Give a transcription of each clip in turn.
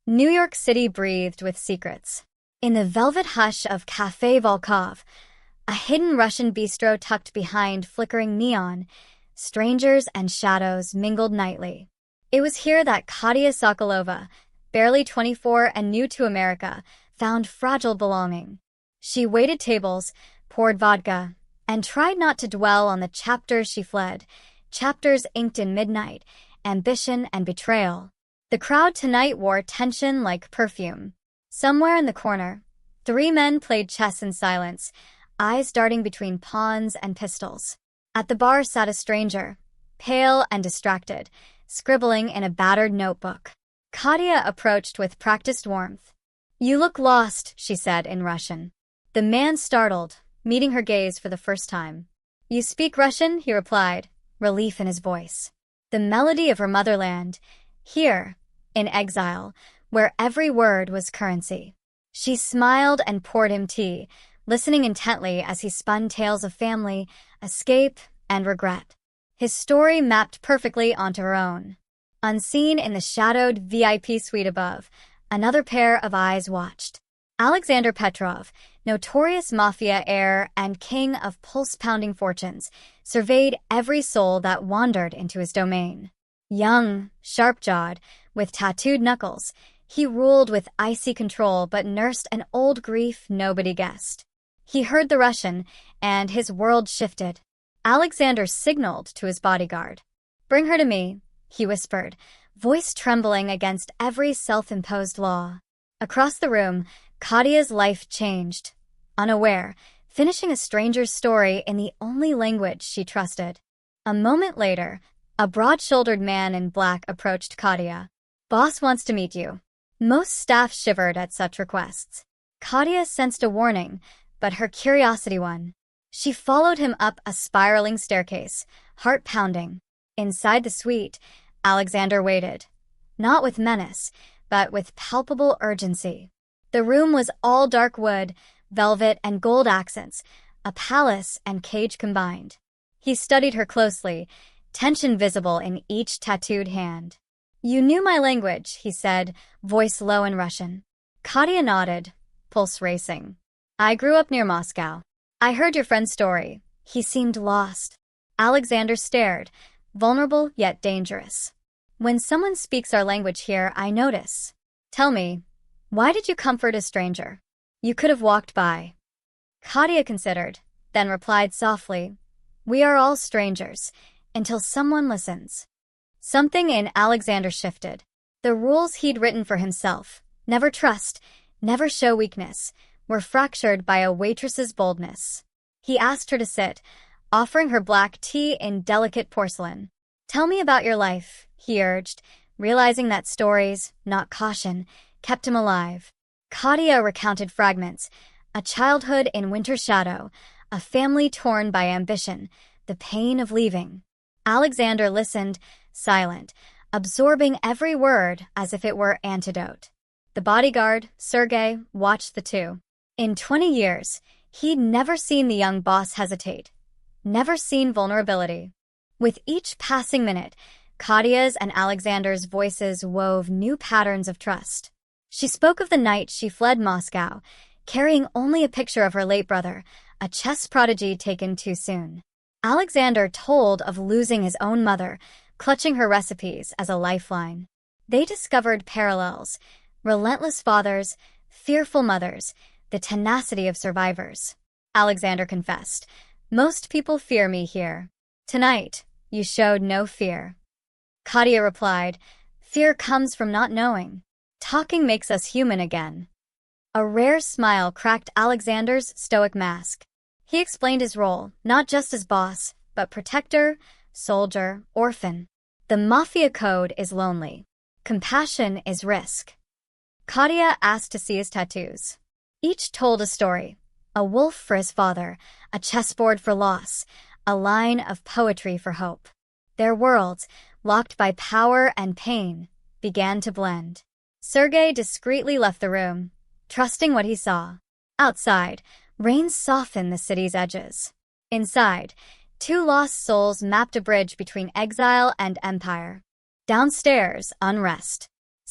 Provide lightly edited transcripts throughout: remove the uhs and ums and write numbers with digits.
New York City breathed with secrets. In the velvet hush of Café Volkov, a hidden Russian bistro tucked behind flickering neon, strangers and shadows mingled nightly. It was here that Katia Sokolova, barely 24 and new to America, found fragile belonging. She waited tables, poured vodka, and tried not to dwell on the chapters she fled, chapters inked in midnight, ambition and betrayal. The crowd tonight wore tension like perfume. Somewhere in the corner, 3 men played chess in silence, eyes darting between pawns and pistols. At the bar sat a stranger, pale and distracted, scribbling in a battered notebook. Katia approached with practiced warmth. "You look lost," she said in Russian. The man startled, meeting her gaze for the first time. "You speak Russian?" he replied, relief in his voice. The melody of her motherland, here, in exile, where every word was currency. She smiled and poured him tea, listening intently as he spun tales of family, escape, and regret. His story mapped perfectly onto her own. Unseen in the shadowed VIP suite above, another pair of eyes watched. Alexander Petrov, notorious Mafia heir and king of pulse-pounding fortunes, surveyed every soul that wandered into his domain. Young, sharp-jawed, with tattooed knuckles, he ruled with icy control but nursed an old grief nobody guessed. He heard the Russian, and his world shifted. Alexander signaled to his bodyguard. "Bring her to me," he whispered, voice trembling against every self-imposed law. Across the room, Katia's life changed. Unaware, finishing a stranger's story in the only language she trusted. A moment later, a broad-shouldered man in black approached Katia. "Boss wants to meet you." Most staff shivered at such requests. Katia sensed a warning, but her curiosity won. She followed him up a spiraling staircase, heart pounding. Inside the suite, Alexander waited, not with menace, but with palpable urgency. The room was all dark wood, velvet and gold accents, a palace and cage combined. He studied her closely, tension visible in each tattooed hand. "You knew my language," he said, voice low in Russian. Katia nodded, pulse racing. "I grew up near Moscow. I heard your friend's story." He seemed lost. Alexander stared, vulnerable yet dangerous. "When someone speaks our language here, I notice. Tell me, why did you comfort a stranger? You could have walked by." Katia considered, then replied softly, "We are all strangers, until someone listens." Something in Alexander shifted. The rules he'd written for himself, never trust, never show weakness, were fractured by a waitress's boldness. He asked her to sit, offering her black tea in delicate porcelain. "Tell me about your life," he urged, realizing that stories, not caution, kept him alive. Katia recounted fragments, a childhood in winter shadow, a family torn by ambition, the pain of leaving. Alexander listened, silent, absorbing every word as if it were antidote. The bodyguard, Sergei, watched the two. In 20 years, he'd never seen the young boss hesitate, never seen vulnerability. With each passing minute, Katia's and Alexander's voices wove new patterns of trust. She spoke of the night she fled Moscow, carrying only a picture of her late brother, a chess prodigy taken too soon. Alexander told of losing his own mother, clutching her recipes as a lifeline. They discovered parallels, relentless fathers, fearful mothers, the tenacity of survivors. Alexander confessed, "Most people fear me here. Tonight, you showed no fear." Katia replied, "Fear comes from not knowing. Talking makes us human again." A rare smile cracked Alexander's stoic mask. He explained his role, not just as boss, but protector, soldier, orphan. The Mafia code is lonely. Compassion is risk. Katia asked to see his tattoos. Each told a story, a wolf for his father, a chessboard for loss, a line of poetry for hope. Their worlds, locked by power and pain, began to blend. Sergei discreetly left the room, trusting what he saw. Outside, rain softened the city's edges. Inside, 2 lost souls mapped a bridge between exile and empire. Downstairs, unrest.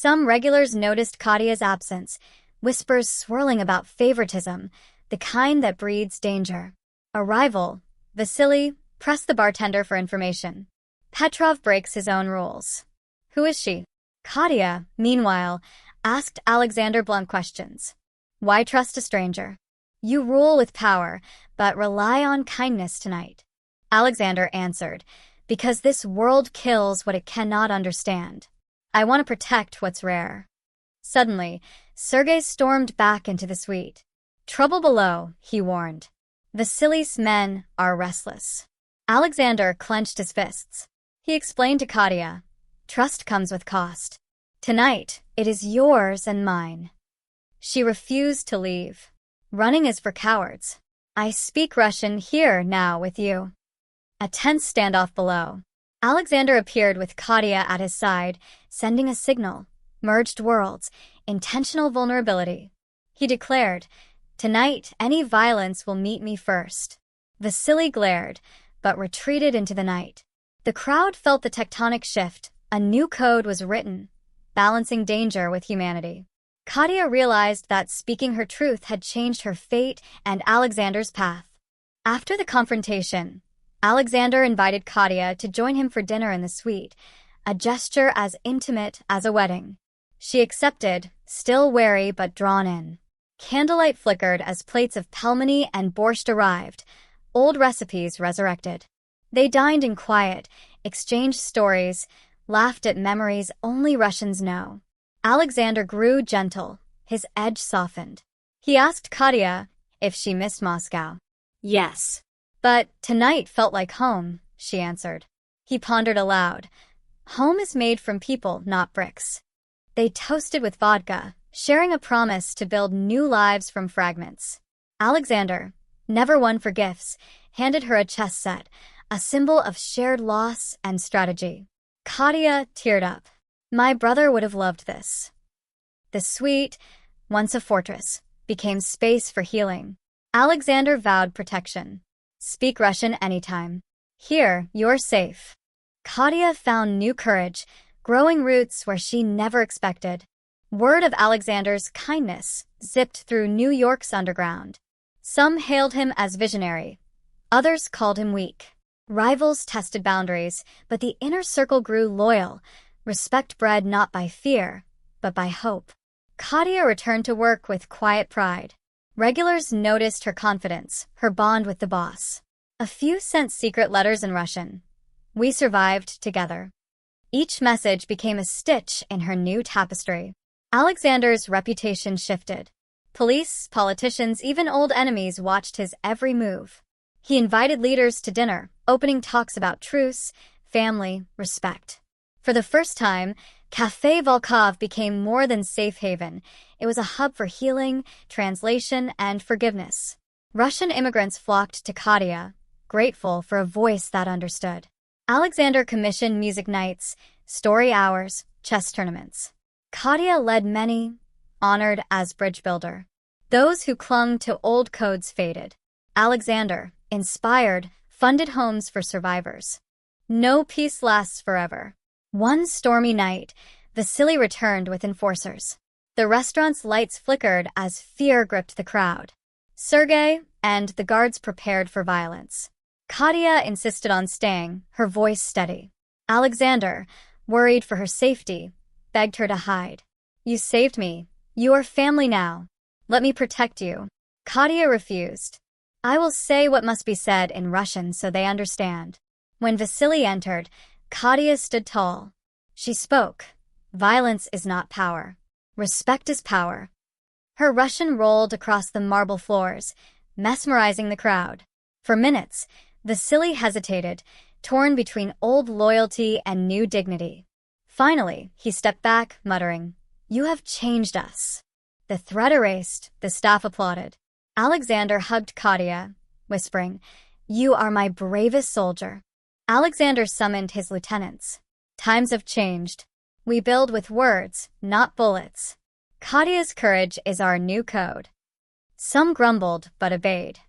Some regulars noticed Kadia's absence, whispers swirling about favoritism, the kind that breeds danger. Arrival. Vasily, press the bartender for information. Petrov breaks his own rules. Who is she? Kadia, meanwhile, asked Alexander blunt questions. Why trust a stranger? You rule with power, but rely on kindness tonight. Alexander answered, because this world kills what it cannot understand. I want to protect what's rare. Suddenly, Sergei stormed back into the suite. Trouble below, he warned. Vasily's men are restless. Alexander clenched his fists. He explained to Kadia, trust comes with cost. Tonight, it is yours and mine. She refused to leave. Running is for cowards. I speak Russian here now with you. A tense standoff below. Alexander appeared with Kadia at his side, sending a signal. Merged worlds, intentional vulnerability. He declared, tonight, any violence will meet me first. Vasily glared, but retreated into the night. The crowd felt the tectonic shift. A new code was written, balancing danger with humanity. Kadia realized that speaking her truth had changed her fate and Alexander's path. After the confrontation, Alexander invited Kadia to join him for dinner in the suite, a gesture as intimate as a wedding. She accepted, still wary but drawn in. Candlelight flickered as plates of pelmeni and borscht arrived, old recipes resurrected. They dined in quiet, exchanged stories, laughed at memories only Russians know. Alexander grew gentle, his edge softened. He asked Kadia if she missed Moscow. Yes. But tonight felt like home, she answered. He pondered aloud. Home is made from people, not bricks. They toasted with vodka, sharing a promise to build new lives from fragments. Alexander, never one for gifts, handed her a chess set, a symbol of shared loss and strategy. Kadia teared up. My brother would have loved this. The suite, once a fortress, became space for healing. Alexander vowed protection. Speak Russian anytime. Here, you're safe. Kadia found new courage, growing roots where she never expected. Word of Alexander's kindness zipped through New York's underground. Some hailed him as visionary. Others called him weak. Rivals tested boundaries, but the inner circle grew loyal, respect bred not by fear, but by hope. Kadia returned to work with quiet pride. Regulars noticed her confidence, her bond with the boss. A few sent secret letters in Russian. We survived together. Each message became a stitch in her new tapestry. Alexander's reputation shifted. Police, politicians, even old enemies watched his every move. He invited leaders to dinner, opening talks about truce, family, respect. For the first time, Café Volkov became more than safe haven. It was a hub for healing, translation, and forgiveness. Russian immigrants flocked to Kadia, grateful for a voice that understood. Alexander commissioned music nights, story hours, chess tournaments. Kadia led many, honored as bridge builder. Those who clung to old codes faded. Alexander, inspired, funded homes for survivors. No peace lasts forever. One stormy night, Vasily returned with enforcers. The restaurant's lights flickered as fear gripped the crowd. Sergei and the guards prepared for violence. Kadia insisted on staying, her voice steady. Alexander, worried for her safety, begged her to hide. You saved me. You are family now. Let me protect you. Kadia refused. I will say what must be said in Russian so they understand. When Vasily entered, Kadia stood tall. She spoke. Violence is not power. Respect is power. Her Russian rolled across the marble floors, mesmerizing the crowd. For minutes, Vasily hesitated, torn between old loyalty and new dignity. Finally, he stepped back, muttering, You have changed us. The threat erased, the staff applauded. Alexander hugged Kadia, whispering, You are my bravest soldier. Alexander summoned his lieutenants. Times have changed. We build with words, not bullets. Kadia's courage is our new code. Some grumbled but obeyed.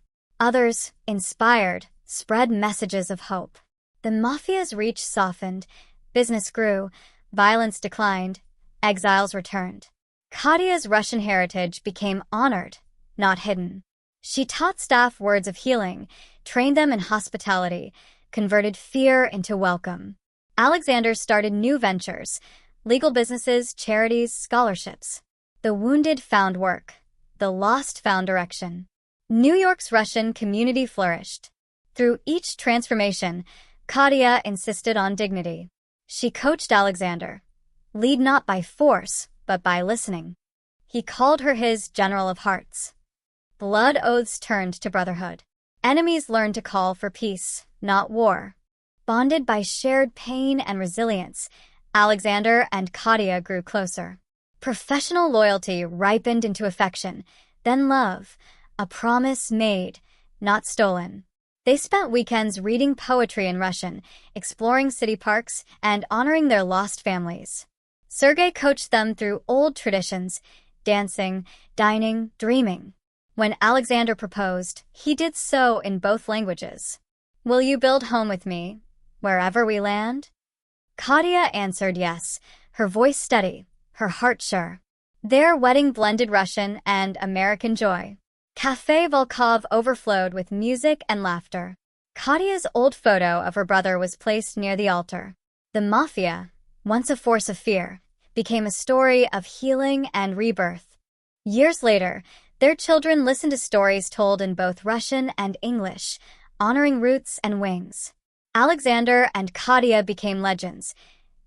Others, inspired, spread messages of hope. The Mafia's reach softened, business grew, violence declined, exiles returned. Kadia's Russian heritage became honored, not hidden. She taught staff words of healing, trained them in hospitality, converted fear into welcome. Alexander started new ventures: legal businesses, charities, scholarships. The wounded found work. The lost found direction. New York's Russian community flourished. Through each transformation, Kadia insisted on dignity. She coached Alexander. Lead not by force, but by listening. He called her his general of hearts. Blood oaths turned to brotherhood. Enemies learned to call for peace, not war. Bonded by shared pain and resilience, Alexander and Kadia grew closer. Professional loyalty ripened into affection, then love, a promise made, not stolen. They spent weekends reading poetry in Russian, exploring city parks, and honoring their lost families. Sergei coached them through old traditions: dancing, dining, dreaming. When Alexander proposed, he did so in both languages. "Will you build home with me, wherever we land?" Kadia answered yes, her voice steady, her heart sure. Their wedding blended Russian and American joy. Café Volkov overflowed with music and laughter. Kadia's old photo of her brother was placed near the altar. The Mafia, once a force of fear, became a story of healing and rebirth. Years later, their children listened to stories told in both Russian and English, honoring roots and wings. Alexander and Kadia became legends.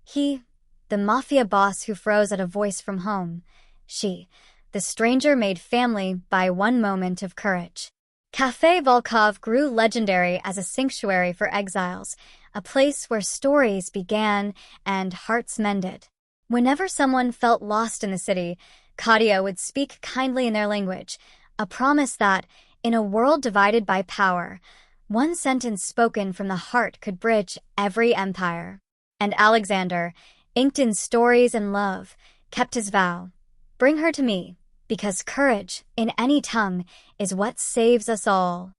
He, the Mafia boss who froze at a voice from home. She, the stranger made family by one moment of courage. Café Volkov grew legendary as a sanctuary for exiles, a place where stories began and hearts mended. Whenever someone felt lost in the city, Kadia would speak kindly in their language, a promise that, in a world divided by power, one sentence spoken from the heart could bridge every empire. And Alexander, inked in stories and love, kept his vow: "Bring her to me, because courage, in any tongue, is what saves us all."